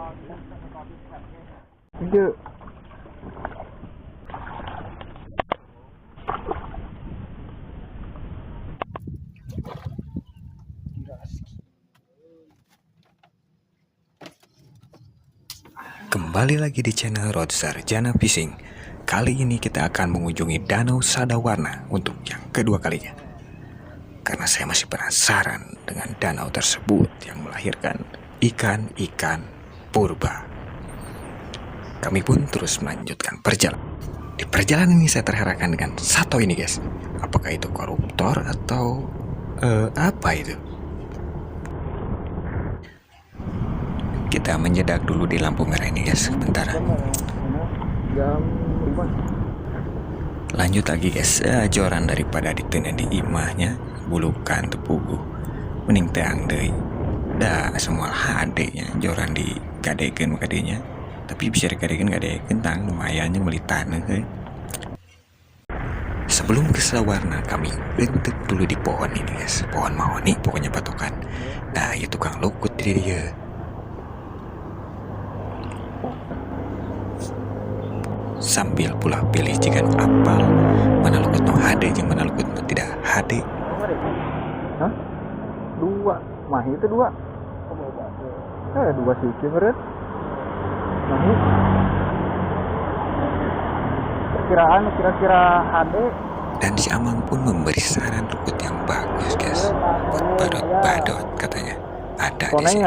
Iya. Kembali lagi di channel Rod Sarjana Fishing. Kali ini kita akan mengunjungi Danau Sadawarna untuk yang kedua kalinya. Karena saya masih penasaran dengan danau tersebut yang melahirkan ikan-ikan purba. Kami pun terus melanjutkan perjalanan. Di perjalanan ini saya terherankan dengan satu ini guys. Apakah itu koruptor atau apa itu? Kita menjedak dulu di lampu merah ini guys, sebentar. Jam 5. Lanjut lagi guys, joran daripada ditena di imahnya, bulukan tepugu, mending teang deh. Dah semua hadenya, joran di gadekan makadenya. Tapi bisa digadekan gadekan tang lumayannya beli tanah kan. Sebelum ke Sadawarna kami bentuk dulu di pohon ini guys, pohon mahoni pokoknya patokan. Nah itu tukang lukut dia. Sambil pula pilih jika apal mana lukut no hade jeung mana lukut no tidak hade. Hah? 2. Mah itu 2. 2 sih beret. Mah. Kira-kira HD. Dan si Amang pun memberi saran lukut yang bagus guys, buat badot-badot katanya. Ada di sini.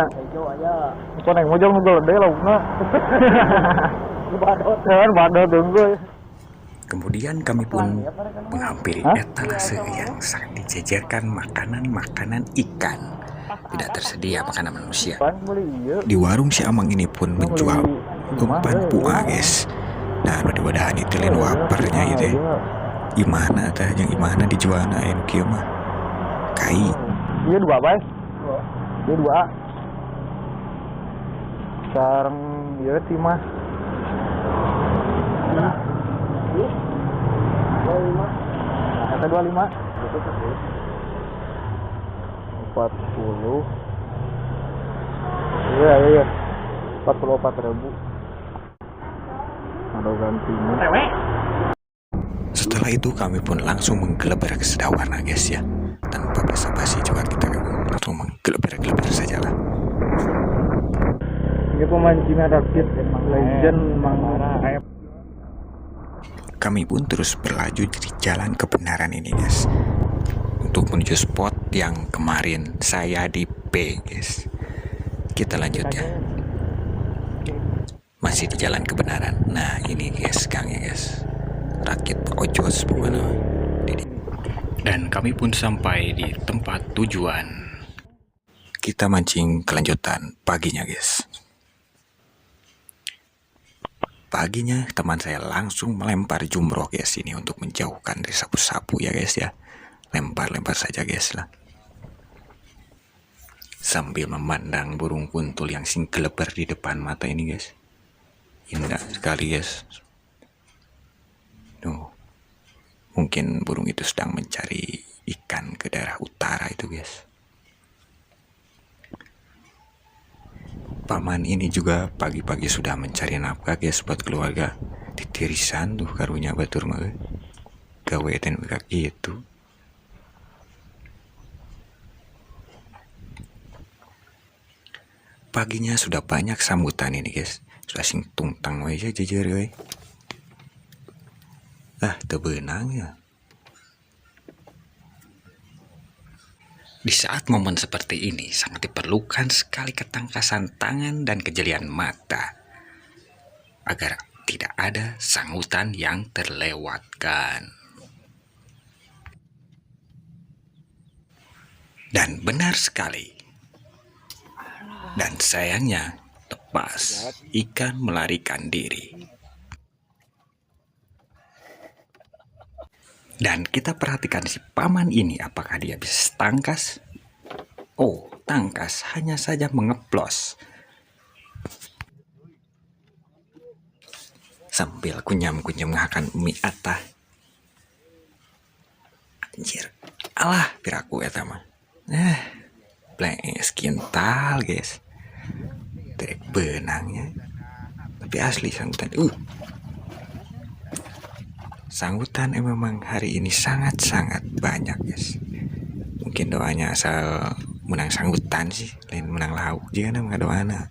Koneng mau jauh gede lah bunga. Badot dong. Kemudian kami pun menghampiri etalase yang sangat dijajarkan makanan-makanan ikan. Tidak tersedia makanan manusia. Di warung si Amang ini pun menjual umpan pua guys. Nah di wadahan itu lain wapernya itu. Gimana tah yang gimana dijual na anu kieu mah? Kai. Iya 2 bae. Iya 2. Sareng ieu ti mah. 25. Ada 25. 40. Iya. 44.000. Ada gantinya. Setelah itu kami pun langsung menggeleber ke Sadawarna guys ya. Tanpa basa-basi juga kita langsung menggeleber sajalah. Ini pemancingan rakit legend Mangara. Kami pun terus berlaju di jalan kebenaran ini guys, untuk menuju spot yang kemarin saya di P guys. Kita lanjut ya. Masih di jalan kebenaran. Nah ini guys gangnya guys, rakit ojos pokoknya. Dan kami pun sampai di tempat tujuan. Kita mancing kelanjutan paginya guys. Paginya teman saya langsung melempar jumroh guys ini untuk menjauhkan dari sapu-sapu ya guys ya. Lempar saja guys lah. Sambil memandang burung kuntul yang singgeleber di depan mata ini guys. Indah sekali guys. Tuh. Mungkin burung itu sedang mencari ikan ke daerah utara itu guys. Paman ini juga pagi-pagi sudah mencari nafkah guys buat keluarga. Di tirisan tuh karunya batur mah. Gawe dan kaki itu. Paginya sudah banyak sambutan ini guys. Sudah sing tungtang aja jejer we. Teu beunang ya. Di saat momen seperti ini sangat diperlukan sekali ketangkasan tangan dan kejelian mata agar tidak ada sambutan yang terlewatkan. Dan benar sekali. Dan sayangnya tepas ikan melarikan diri. Dan kita perhatikan si paman ini, apakah dia bisa tangkas? Oh, tangkas hanya saja mengeplos. Sambil kunyam-kunyam ngakan mie atah. Anjir, alah piraku eta mah. Blenges kintal guys. benangnya. Tapi asli sanggutan. Sanggutan memang hari ini sangat-sangat banyak guys. Mungkin doanya asal menang sanggutan sih, lain menang lauk juga nama doana.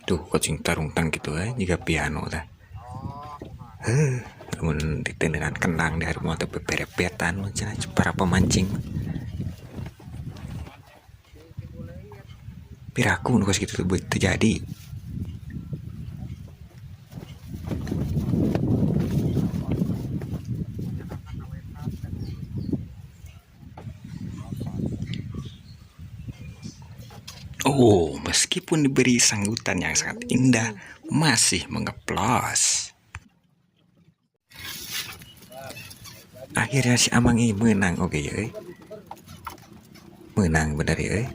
Tuh kucing tarung tang gitu jika piano dah. Namun dengan kenang dari rumah atau peperepetan macam para pemancing. Piraku nukas gitu terjadi. Oh, meskipun diberi sanggutan yang sangat indah, masih mengeplos. Akhirnya si Amang ini menang, oke ya. Menang benar ya.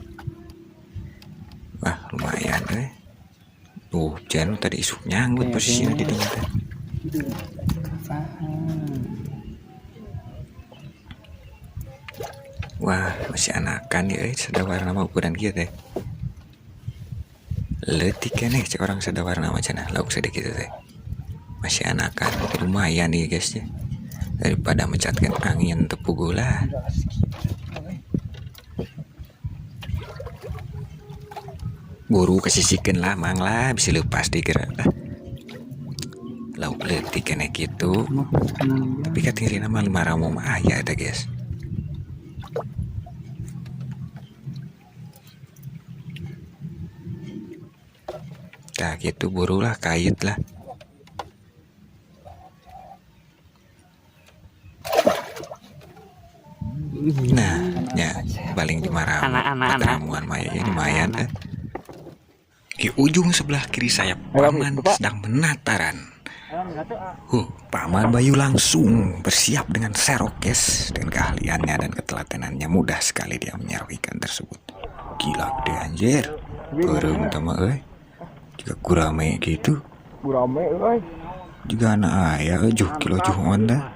Wah, lumayan Tuh, jangan tadi isuk nyanggut posisinya di tengah. Wah, masih anakan ya, sedawar nama ukuran kita Letik nih cek orang sedawar nama cina lauk sedikit masih anakan, lumayan nih guys ya. Daripada mencatkan angin tepu gula. Buru kesisikan lah mang lah bisa lepas dikira lauk letik kena gitu. Tapi katiri nama 5 ramu mah ya ada guys. Nah gitu buru lah kait lah. Nah ya paling 5 ramu ramuan maya lumayan Di ujung sebelah kiri saya paman sedang menataran. Paman Bayu langsung bersiap dengan serok guys. Dengan keahliannya dan ketelatenannya mudah sekali dia menyerok ikan tersebut. Gila gede anjir. Bareng sama juga gurame gitu. Gurame Juga anak ayah kilo onda.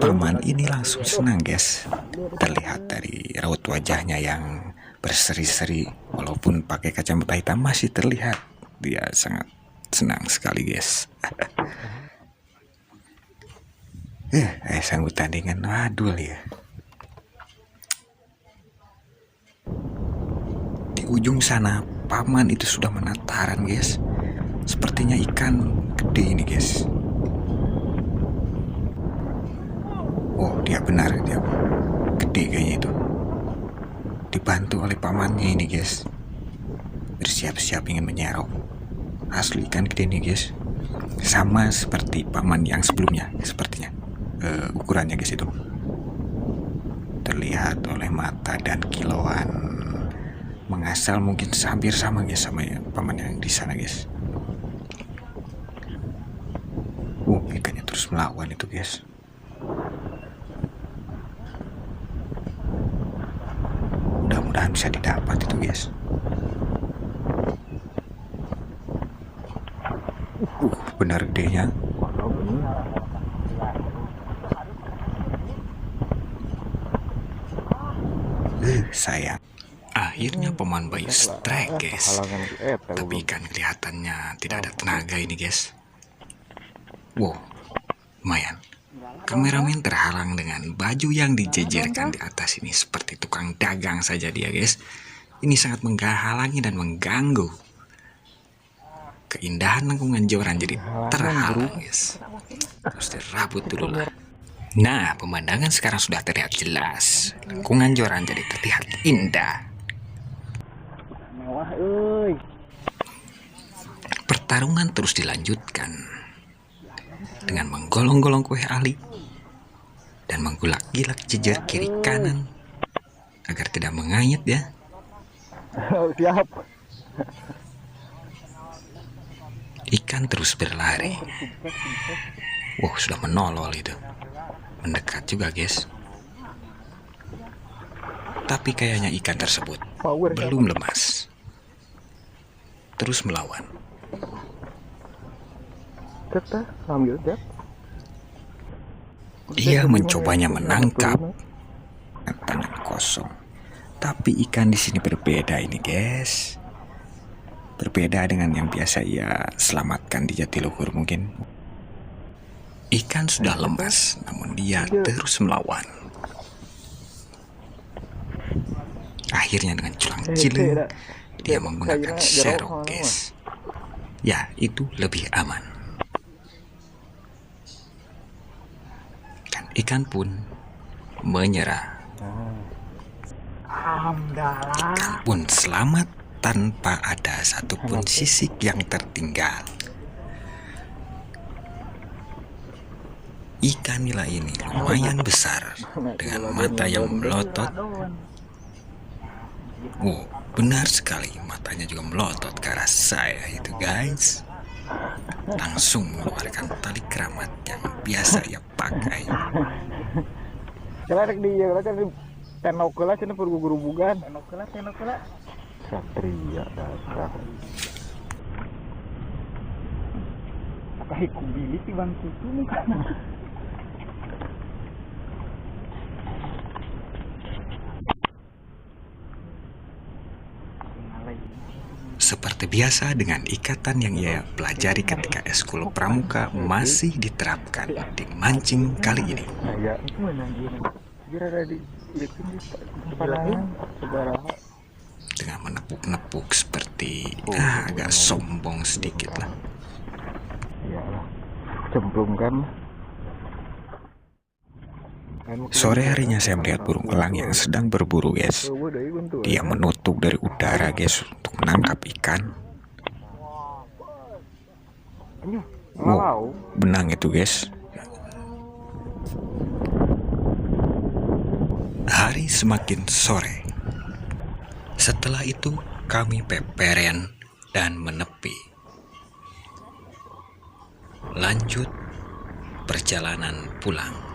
Paman ini langsung senang guys. Terlihat dari raut wajahnya yang berseri-seri. Walaupun pakai kacamata hitam masih terlihat dia sangat senang sekali guys. Sanggup tandingan. Waduh ya. Di ujung sana paman itu sudah menataran guys. Sepertinya ikan gede ini guys. Oh dia benar, dia gede kayaknya itu. Dibantu oleh pamannya ini guys. Bersiap-siap ingin menyerok. Asli ikan gede nih guys. Sama seperti paman yang sebelumnya sepertinya. Ukurannya guys itu. Terlihat oleh mata dan kilauan. Mengasal mungkin hampir sama guys sama ya, paman yang di sana guys. Ikannya terus melawan itu guys. Mudah-mudahan bisa didapat itu guys. Benar gedenya. Sayang. Akhirnya paman Bayu strike guys. Tapi ikan kelihatannya tidak ada tenaga ini guys. Wow, lumayan. Kameramen terhalang dengan baju yang dijejerkan di atas ini seperti tukang dagang saja dia guys. Ini sangat menghalangi dan mengganggu keindahan lingkungan joran jadi terhalang guys. Terus dirabut dulu lah. Nah pemandangan sekarang sudah terlihat jelas. Lingkungan joran jadi terlihat indah. Pertarungan terus dilanjutkan dengan menggolong-golong kue ali dan menggulak-gilak jejer kiri kanan agar tidak mengayat ya. Siap. Ikan terus berlari. Wow, sudah menolol itu. Mendekat juga guys. Tapi kayaknya ikan tersebut belum lemas. Terus melawan. Tetap ambil deh. Ia mencobanya menangkap dengan tangan kosong. Tapi ikan di sini berbeda ini, guys. Berbeda dengan yang biasa ia selamatkan di Jatiluhur mungkin. Ikan sudah lemas, namun dia terus melawan. Akhirnya dengan culang-ciling, dia menggunakan serok, guys. Ya, itu lebih aman. Dan ikan pun menyerah. Ikan pun selamat tanpa ada satupun sisik yang tertinggal. Ikan nila ini lumayan besar dengan mata yang melotot. Oh, benar sekali, matanya juga melotot ke arah saya itu, guys. Langsung mengeluarkan tali keramat yang biasa ia pakai. Kalau dia kalau tenok lah cina pergurubugan. Tenok lah. Satria dasar. Apa hiku bilik di bangku itu kan? Seperti biasa dengan ikatan yang ia pelajari ketika eskul pramuka masih diterapkan di mancing kali ini. Ya, itu mana dia ada di sepanangan saudara. Dengan menepuk-nepuk seperti agak sombong sedikit lah. Iyalah, cemplungkan. Sore harinya saya melihat burung elang yang sedang berburu, guys. Dia menutup dari udara, guys, untuk menangkap ikan. Wow, benang itu, guys. Hari semakin sore. Setelah itu kami peperen dan menepi. Lanjut perjalanan pulang.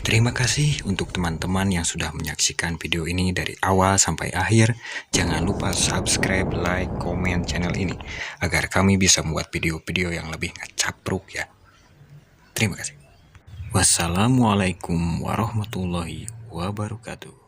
Terima kasih untuk teman-teman yang sudah menyaksikan video ini dari awal sampai akhir. Jangan lupa subscribe, like, komen channel ini agar kami bisa membuat video-video yang lebih ngecapruk ya. Terima kasih. Wassalamualaikum warahmatullahi wabarakatuh.